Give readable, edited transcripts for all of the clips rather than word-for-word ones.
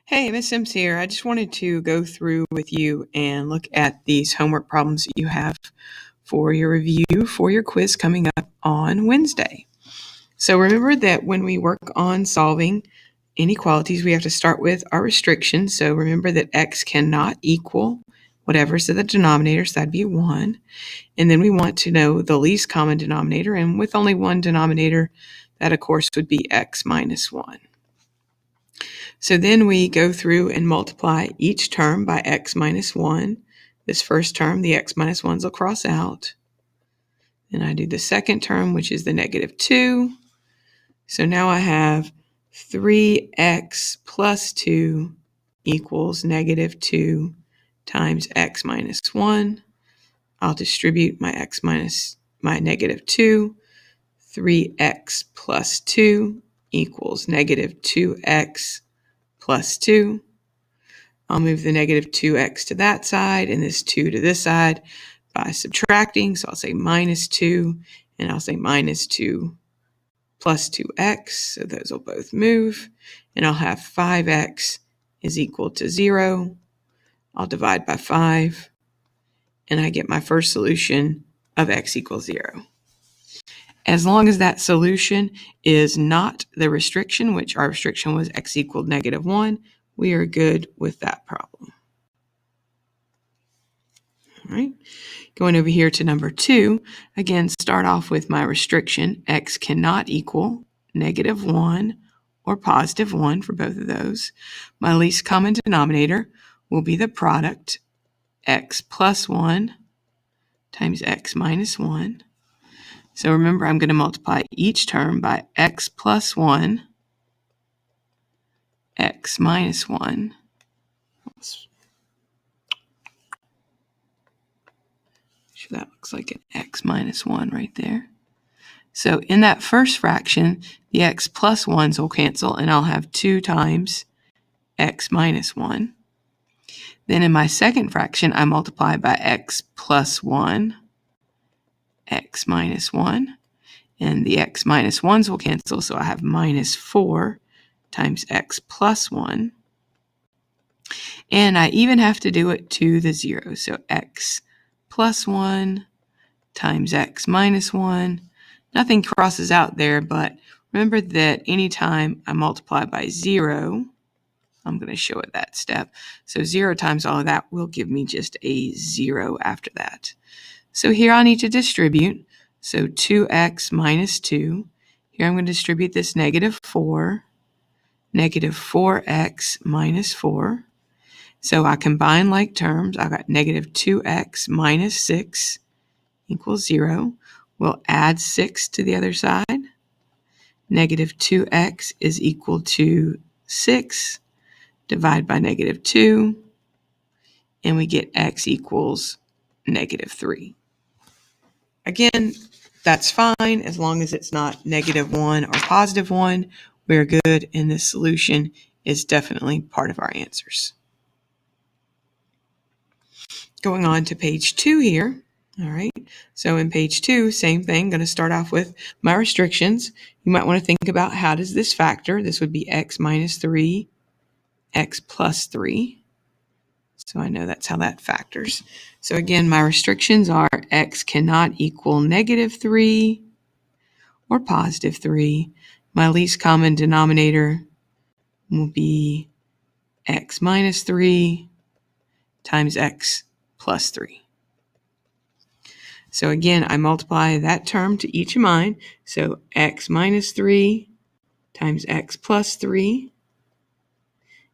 Hey, Miss Sims here. I just wanted to go through with you and look at these homework problems that you have for your review for your quiz coming up on Wednesday. So remember that when we work on solving inequalities, we have to start with our restrictions. So remember that x cannot equal whatever's in the denominator, so that'd be 1. And then we want to know the least common denominator, and with only one denominator, that of course would be x minus 1. So then we go through and multiply each term by x minus 1. This first term, the x minus 1s will cross out. Then I do the second term, which is the negative 2. So now I have 3x plus 2 equals negative 2 times x minus 1. I'll distribute my x minus my negative 2. 3x plus 2 equals negative 2x plus 2. I'll move the negative 2x to that side and this 2 to this side by subtracting. So I'll say minus 2, and I'll say minus 2 plus 2x. So those will both move. And I'll have 5x is equal to 0. I'll divide by 5, and I get my first solution of x equals 0. As long as that solution is not the restriction, which our restriction was x equaled negative 1, we are good with that problem. All right, going over here to number 2, again, start off with my restriction. X cannot equal negative 1 or positive 1 for both of those. My least common denominator will be the product x plus 1 times x minus 1. So remember, I'm going to multiply each term by x plus 1, x minus 1. So that looks like an x minus 1 right there. So in that first fraction, the x plus 1s will cancel, and I'll have 2 times x minus 1. Then in my second fraction, I multiply by x plus 1, x minus 1. And the x minus 1s will cancel, so I have minus 4 times x plus 1. And I even have to do it to the 0. So x plus 1 times x minus 1. Nothing crosses out there, but remember that anytime I multiply by 0, I'm going to show it that step. So 0 times all of that will give me just a 0 after that. So here I need to distribute. So 2x minus 2. Here I'm going to distribute this negative 4. Negative 4x minus 4. So I combine like terms. I've got negative 2x minus 6 equals 0. We'll add 6 to the other side. Negative 2x is equal to 6. Divide by negative 2. And we get x equals negative 3. Again, that's fine as long as it's not negative 1 or positive 1. We're good, and this solution is definitely part of our answers. Going on to page 2 here. All right, so in page 2, same thing. Going to start off with my restrictions. You might want to think about, how does this factor? This would be x minus 3, x plus 3. So I know that's how that factors. So again, my restrictions are x cannot equal negative 3 or positive 3. My least common denominator will be x minus 3 times x plus 3. So again, I multiply that term to each of mine. So x minus 3 times x plus 3.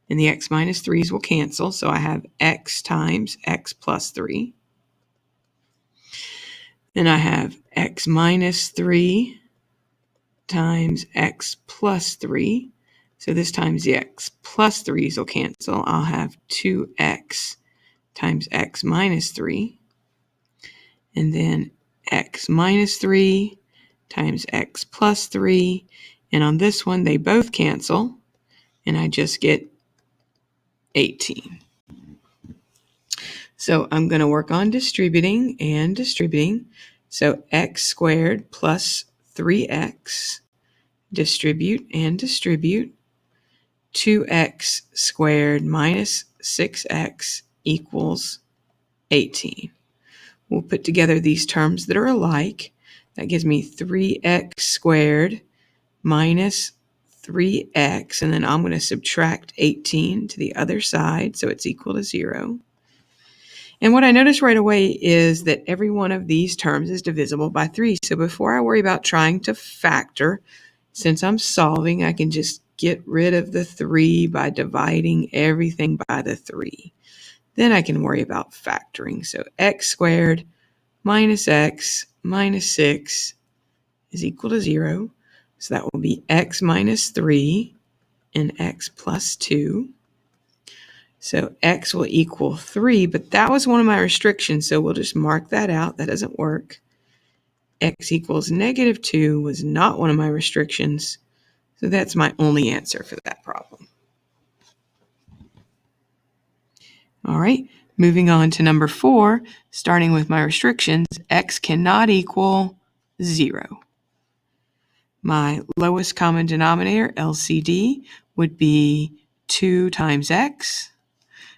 And the x minus 3's will cancel. So I have x times x plus 3. Then I have x minus 3 times x plus 3. So this times the x plus 3's will cancel. I'll have 2x times x minus 3. And then x minus 3 times x plus 3. And on this one, they both cancel. And I just get 18. So I'm going to work on distributing and distributing. So x squared plus 3x. Distribute and distribute. 2x squared minus 6x equals 18. We'll put together these terms that are alike. That gives me 3x squared minus 3x, and then I'm going to subtract 18 to the other side, so it's equal to 0. And what I notice right away is that every one of these terms is divisible by 3. So before I worry about trying to factor, since I'm solving, I can just get rid of the 3 by dividing everything by the 3. Then I can worry about factoring. So x squared minus x minus 6 is equal to 0. So that will be x minus 3 and x plus 2. So x will equal 3, but that was one of my restrictions, so we'll just mark that out. That doesn't work. X equals negative 2 was not one of my restrictions, so that's my only answer for that problem. All right, moving on to number 4, starting with my restrictions, x cannot equal 0. My lowest common denominator, LCD, would be 2 times x.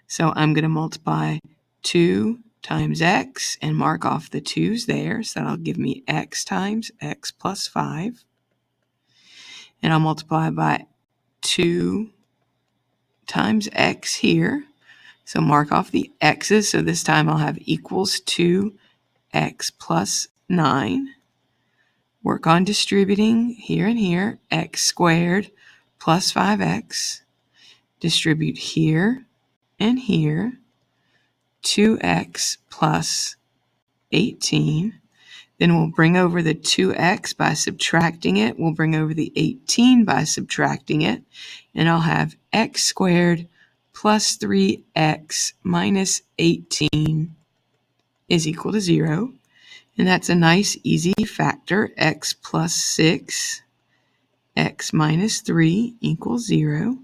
So I'm going to multiply 2 times x and mark off the 2's there. So that'll give me x times x plus 5. And I'll multiply by 2 times x here. So mark off the x's. So this time I'll have equals 2x plus 9. Work on distributing here and here. X squared plus 5x. Distribute here and here. 2x plus 18. Then we'll bring over the 2x by subtracting it. We'll bring over the 18 by subtracting it. And I'll have x squared plus 3x minus 18 is equal to 0. And that's a nice easy factor. X plus 6, x minus 3 equals 0.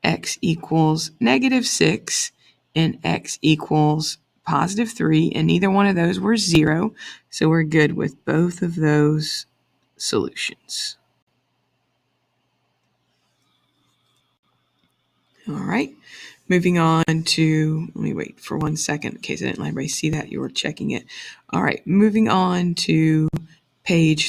X equals negative 6, and x equals positive 3, and neither one of those were 0, so we're good with both of those solutions. All right, moving on to, let me wait for 1 second in case I didn't let everybody see that you were checking it. All right, moving on to page